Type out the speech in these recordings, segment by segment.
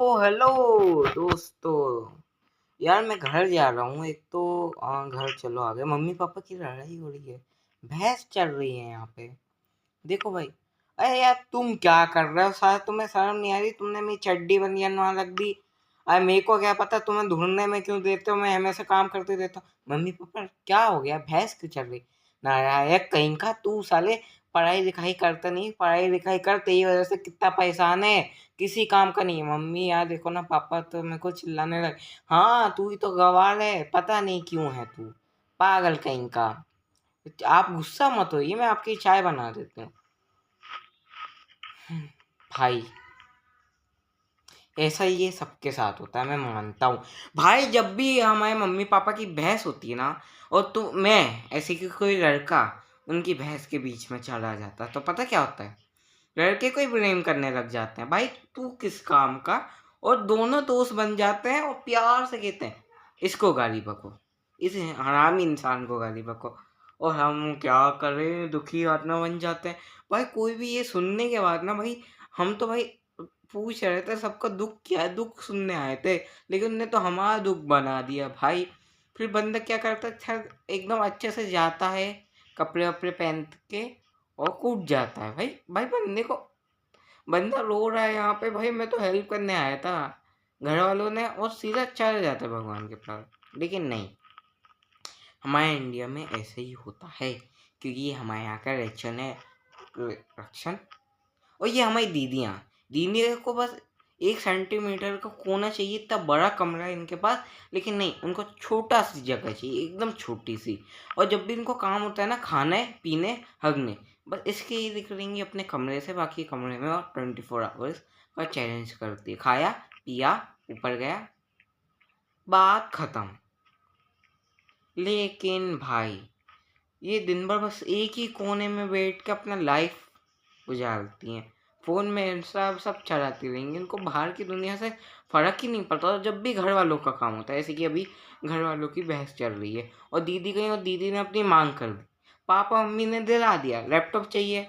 Hello दोस्तों। यार मैं घर जा रहा हूँ। एक तो घर चलो आ गए। मम्मी पापा की लड़ाई हो रही है, बहस चल रही है यहाँ पे। देखो भाई, अरे यार तुम क्या कर रहे हो? सारा तुम्हें शर्म नहीं आ रही? तुमने मेरी चड्डी बनियान वहां रख दी। अरे मेरे को क्या पता तुम्हें ढूंढने में क्यों देते हो, मैं हमेशा काम करते देता हूँ। मम्मी पापा क्या हो गया, बहस क्यों चल रही? नालायक कहीं का तू साले। पढ़ाई लिखाई करता नहीं, पढ़ाई लिखाई कर, तेरी वजह से कितना परेशान है। किसी काम का नहीं है। मम्मी यार देखो ना, पापा तो मेरे को चिल्लाने लगे। हाँ तू ही तो गवार है, पता नहीं क्यों है तू पागल कहीं का। आप गुस्सा मत होइए, मैं आपकी चाय बना देती हूँ। भाई ऐसा ही ये सबके साथ होता है, मैं मानता हूँ। भाई जब भी हमारे मम्मी पापा की बहस होती है ना, और तू मैं ऐसे कि कोई लड़का उनकी बहस के बीच में चला जाता है, तो पता क्या होता है? लड़के को ही ब्लेम करने लग जाते हैं, भाई तू किस काम का। और दोनों दोस्त बन जाते हैं और प्यार से कहते हैं इसको गाली बको, इस हरामी इंसान को गाली बको। और हम क्या करें, दुखी आत्मा बन जाते हैं। भाई कोई भी ये सुनने के बाद ना भाई, हम तो भाई पूछ रहे थे सबका दुख क्या है, दुख सुनने आए थे, लेकिन उनने तो हमारा दुख बना दिया भाई। फिर बंदा क्या करता है, एकदम अच्छे से जाता है, कपड़े वपड़े पहन के, और कूद जाता है। भाई भाई बंदे को, बंदा रो रहा है यहाँ पे, भाई मैं तो हेल्प करने आया था। घर वालों ने और सीधा चले जाता है भगवान के पास। लेकिन नहीं, हमारे इंडिया में ऐसे ही होता है, क्योंकि ये हमारे यहाँ का रिएक्शन है। रिएक्शन। और ये हमारी दीदियाँ, दीदियों को बस 1 सेंटीमीटर का कोना चाहिए, इतना बड़ा कमरा है इनके पास। लेकिन नहीं, उनको छोटा सी जगह चाहिए, एकदम छोटी सी। और जब भी इनको काम होता है ना, खाने पीने हगने, बस इसके ही निकलेंगी अपने कमरे से, बाकी कमरे में, और 24 आवर्स का चैलेंज करती है। खाया पिया, ऊपर गया, बात खत्म। लेकिन भाई ये दिन भर बस एक ही कोने में बैठ के अपना लाइफ गुजारती हैं। फ़ोन में इंस्टा सब चलाती रहेंगी, उनको बाहर की दुनिया से फ़र्क ही नहीं पड़ता। और जब भी घर वालों का काम होता है, जैसे कि अभी घर वालों की बहस चल रही है, और दीदी गई और दीदी ने अपनी मांग कर दी, पापा मम्मी ने दिला दिया, लैपटॉप चाहिए,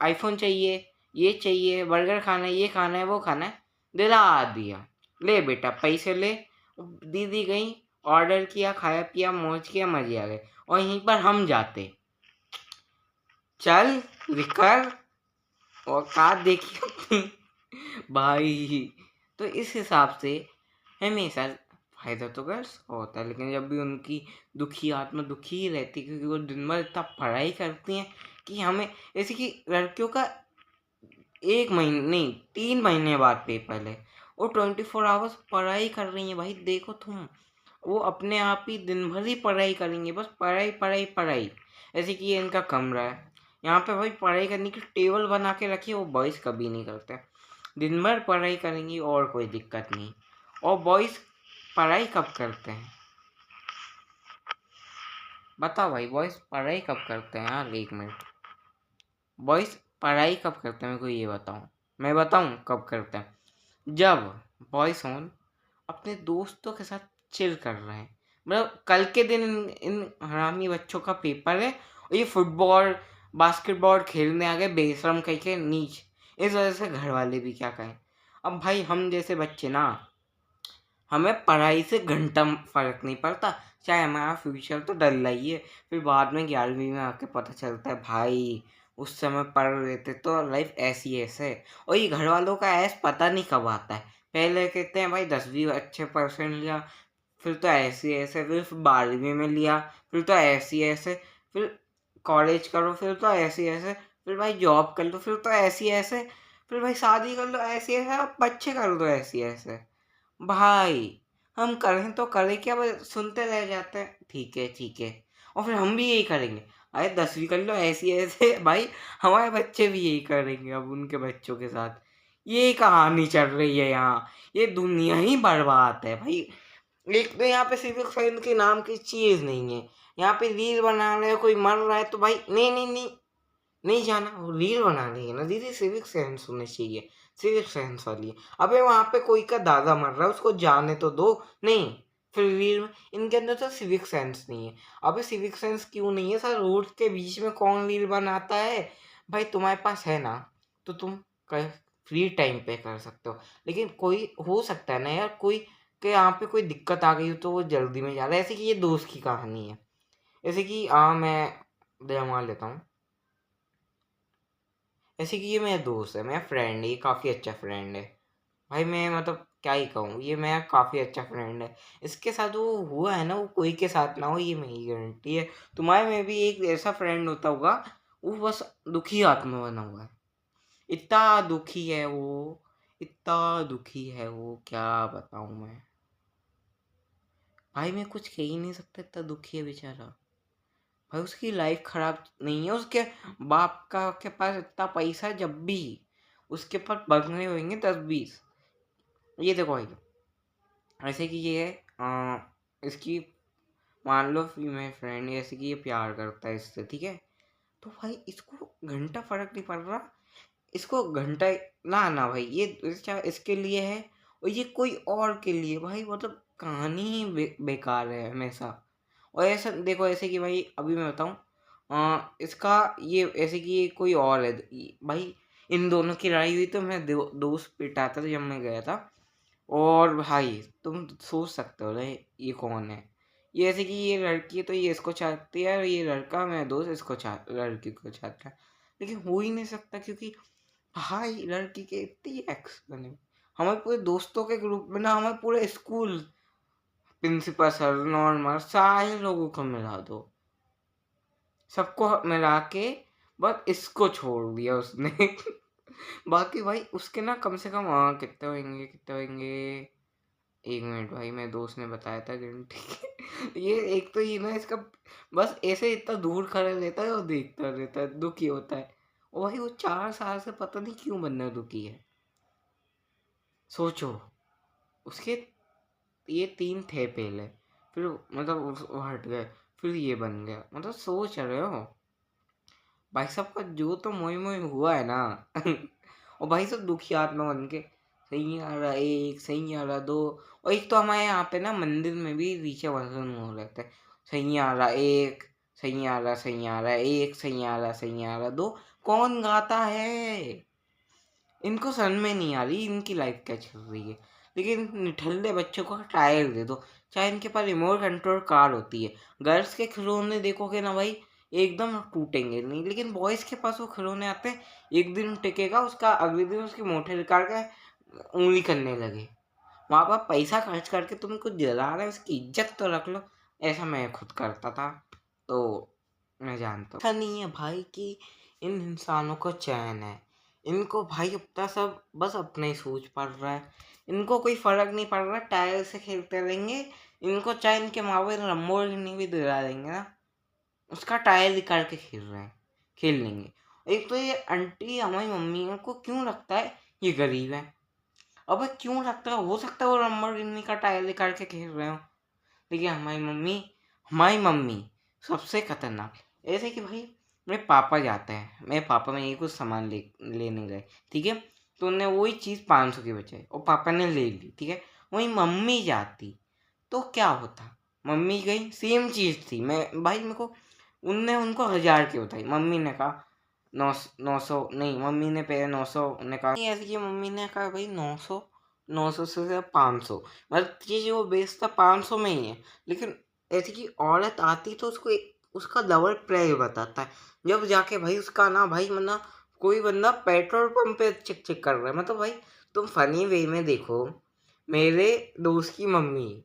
आईफोन चाहिए, ये चाहिए, बर्गर खाना है, ये खाना है, वो खाना है, दिला दिया। ले बेटा पैसे ले। दीदी गई, ऑर्डर किया, खाया पिया, मौज किया, मजे आ गए। और यहीं पर हम जाते, चल निकल, औकात देखी अपनी भाई। तो इस हिसाब से हमेशा फायदा तो गर्ल्स का होता है, लेकिन जब भी उनकी दुखी आत्मा दुखी ही रहती है, क्योंकि वो दिन भर इतना पढ़ाई करती हैं कि हमें, जैसे कि लड़कियों का 1 महीने नहीं 3 महीने बाद पेपर है, वो 24 आवर्स पढ़ाई कर रही है। भाई देखो तुम, वो अपने आप ही दिन भर ही पढ़ाई करेंगे, बस पढ़ाई पढ़ाई पढ़ाई। जैसे कि ये इनका कमरा है, यहाँ पे भाई पढ़ाई करने की टेबल बना के रखी है, वो बॉयज़ कभी नहीं करते। दिन भर पढ़ाई करेंगी और कोई दिक्कत नहीं। और बॉयज़ पढ़ाई कब करते हैं? बताओ भाई, बॉयज़ पढ़ाई कब करते हैं यार? 1 मिनट, बॉयज़ पढ़ाई कब करते हैं, मेरे को ये बताओ। मैं बताऊँ कब करते हैं? जब बॉयज़ हों अपने दोस्तों के साथ चिल कर रहे हैं, मतलब कल के दिन इन हरामी बच्चों का पेपर है, और ये फुटबॉल बास्केटबॉल खेलने आ गए बेशरम कहीं के नीच। इस वजह से घर वाले भी क्या कहें। अब भाई हम जैसे बच्चे ना, हमें पढ़ाई से घंटा फर्क नहीं पड़ता, चाहे हमारा फ्यूचर तो डल रही है। फिर बाद में 11वीं में आके पता चलता है भाई उस समय पढ़ रहे थे तो लाइफ ऐसी ऐसे है। और ये घर वालों का ऐस पता नहीं कब आता है। पहले कहते हैं भाई 10वीं अच्छे परसेंट लिया, फिर तो ऐसे ऐसे, फिर 12वीं में लिया, फिर तो ऐसी ऐसे, फिर कॉलेज करो, फिर तो ऐसी ऐसे, फिर भाई जॉब कर लो, फिर तो ऐसी ऐसे, फिर भाई शादी कर लो ऐसी ऐसे, अब बच्चे कर दो ऐसी ऐसे। भाई हम करें तो करें क्या, बस सुनते रह जाते हैं ठीक है ठीक है। और फिर हम भी यही करेंगे, अरे 10वीं कर लो ऐसी ऐसे भाई, हमारे बच्चे भी यही करेंगे अब उनके बच्चों के साथ। ये कहानी चल रही है यहाँ, ये दुनिया ही बर्बाद है भाई। एक तो यहाँ पे सिविक साइंस के नाम की चीज़ नहीं है। यहाँ पे रील बना रहे हो, कोई मर रहा है तो भाई नहीं नहीं नहीं, नहीं जाना, वो रील बना रही है ना दीदी, सिविक सेंस होनी चाहिए, सिविक सेंस वाली है। अबे वहाँ पे कोई का दादा मर रहा है, उसको जाने तो दो। नहीं, फिर रील में इनके अंदर तो सिविक सेंस नहीं है। अबे सिविक सेंस क्यों नहीं है सर? रोड के बीच में कौन रील बनाता है? भाई तुम्हारे पास है ना, तो तुम कर फ्री टाइम पे कर सकते हो। लेकिन कोई हो सकता है ना यार, कोई के यहाँ पे कोई दिक्कत आ गई हो तो वो जल्दी में जा रहा है। ऐसे कि ये दोस्त की कहानी है। जैसे कि मैं मान लेता हूँ, ऐसे कि ये मेरा दोस्त है, मेरा फ्रेंड है, ये काफ़ी अच्छा फ्रेंड है भाई। मैं मतलब क्या ही कहूँ, ये मेरा काफ़ी अच्छा फ्रेंड है। इसके साथ वो हुआ है ना, वो कोई के साथ ना हो, ये मेरी गारंटी है। तुम्हारे में भी एक ऐसा फ्रेंड होता होगा, वो बस दुखी आत्मा बना हुआ है। इतना दुखी है वो, इतना दुखी है वो, क्या बताऊँ मैं भाई। मैं कुछ कह ही नहीं सकता, इतना दुखी है बेचारा भाई। उसकी लाइफ खराब नहीं है, उसके बाप का के पास इतना पैसा, जब भी उसके पास बंगले होंगे 10-20। ये देखो भाई, ऐसे कि ये इसकी मान लो फीमेल फ्रेंड, जैसे कि ये प्यार करता है इससे, ठीक है। तो भाई इसको घंटा फर्क नहीं पड़ रहा, इसको घंटा ना ना भाई, ये इसके लिए है और ये कोई और के लिए भाई। मतलब कहानी ही बेकार है हमेशा। और ऐसा देखो, ऐसे कि भाई अभी मैं बताऊँ, इसका ये ऐसे कि ये कोई और है भाई। इन दोनों की लड़ाई हुई तो मैं दोस्त पिटाता था जब मैं गया था। और भाई तुम सोच सकते हो ना ये कौन है। ये ऐसे कि ये लड़की है तो ये इसको चाहती है, और ये लड़का मेरा दोस्त इसको लड़की को चाहता है। लेकिन हो ही नहीं सकता, क्योंकि भाई लड़की के इतनी एक्स बने। हमारे पूरे दोस्तों के ग्रुप में ना, हमारे पूरे स्कूल प्रिंसिपल सर, नॉर्मल सारे लोगों को मिला दो, सबको मिला के बस इसको छोड़ दिया उसने। बाकी भाई उसके ना कम से कम कितने होंगे। एक मिनट भाई, मेरे दोस्त ने बताया था घंटे। ये एक तो ये ना इसका बस ऐसे इतना दूर खड़ा रहता है और देखता रहता है, दुखी होता है। और भाई वो 4 साल से पता नहीं क्यों बनना दुखी है। सोचो, उसके ये 3 थे पहले, फिर मतलब वो हट गए, फिर ये बन गया। मतलब सोच रहे हो भाई साहब का जो तो मोई मोई हुआ है ना। और भाई सब दुखी आत्मा बन के, सही आ रहा एक, सही आ रहा दो। और एक तो हमारे यहाँ पे ना मंदिर में भी रीचा वर्जन हो रहता है, सही आ रहा एक, सही आ रहा, सही आ रहा एक, सही आ रहा, सही आ रहा दो। कौन गाता है? इनको समझ में नहीं आ रही इनकी लाइफ क्या चल रही है। लेकिन निठल्ले बच्चों को टायर दे दो, चाहे इनके पास रिमोट कंट्रोल कार होती है। गर्ल्स के खिलौने देखोगे ना भाई, एकदम टूटेंगे नहीं। लेकिन बॉयज़ के पास वो खिलौने आते हैं, एक दिन टिकेगा, उसका अगले दिन उसकी मोटे निकाल के उंगली करने लगे। माँ बाप पैसा खर्च करके तुम कुछ दिला रहे हो, उसकी इज्जत तो रख लो। ऐसा मैं खुद करता था, तो मैं जानता हूँ। ऐसा नहीं है भाई कि इन इंसानों को चैन है। इनको भाई अपना सब बस अपना ही सोच पड़ रहा है। इनको कोई फर्क नहीं पड़ रहा, टायर से खेलते रहेंगे। इनको चाहे इनके माँ बाप लंबोर्गिनी भी दिला देंगे ना, उसका टायर निकाल के खेल रहे हैं, खेल लेंगे। एक तो ये आंटी हमारी मम्मी को क्यों लगता है ये गरीब है। अबे क्यों लगता है? हो सकता है वो लंबोर्गिनी का टायर निकाल के खेल रहे हो। देखिए हमारी मम्मी सबसे खतरनाक। ऐसे कि भाई मेरे पापा जाते हैं, मेरे पापा में ये कुछ सामान लेने गए, ठीक है। तो उन्होंने वही चीज़ 500 की बचाई और पापा ने ले ली, ठीक है। वही मम्मी जाती तो क्या होता? मम्मी गई, सेम चीज़ थी, मैं भाई मेरे को उनने उनको 1000 की बताई, मम्मी ने कहा 900 नहीं, मम्मी ने पहले 900 ने कहा नहीं, ऐसे कि मम्मी ने कहा भाई 900, 900 से 500, मतलब चीज़ वो बेचता 500 में ही है। लेकिन ऐसी कि औरत आती तो उसको उसका डबल प्राइस बताता है। जब जाके भाई उसका ना भाई मतलब कोई बंदा पेट्रोल पंप पे चिक चिक कर रहा है। मतलब भाई तुम फनी वे में देखो, मेरे दोस्त की मम्मी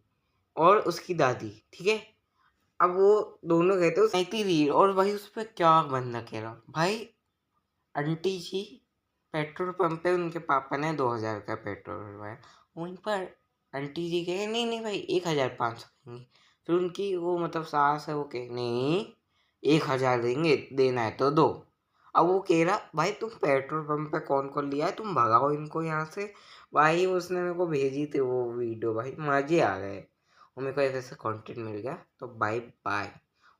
और उसकी दादी, ठीक है। अब वो दोनों गए थे उस रील, और भाई उस पर क्या बंदा कह रहा भाई, आंटी जी पेट्रोल पंप पे उनके पापा ने 2000 का पेट्रोल भरवाया। वहीं पर आंटी जी कहे नहीं नहीं भाई 1500 देंगे। फिर उनकी वो मतलब सास है, वो कहे नहीं 1000 देंगे, देना है तो दो। अब वो कह रहा भाई तुम पेट्रोल पंप पे कौन कौन लिया है, तुम भगाओ इनको यहाँ से। भाई उसने मेरे को भेजी थी वो वीडियो, भाई मजे आ गए और मेरे को ऐसे ऐसे कंटेंट मिल गया। तो बाय बाय।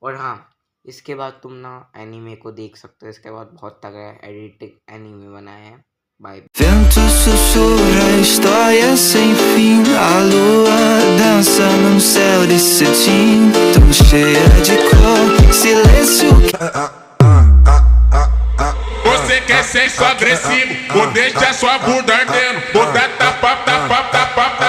और हाँ, इसके बाद तुम ना एनीमे को देख सकते हो, इसके बाद बहुत तगड़ा एडिटिंग एनीमे बनाया है। Bye. Vento sussurra história sem fim. A lua dança num céu de cetim, tão cheia de cor, silêncio. Você Você quer sexo agressivo, vou deixar sua bunda ardendo. Vou dar tapa, tapa, tapa, tapa.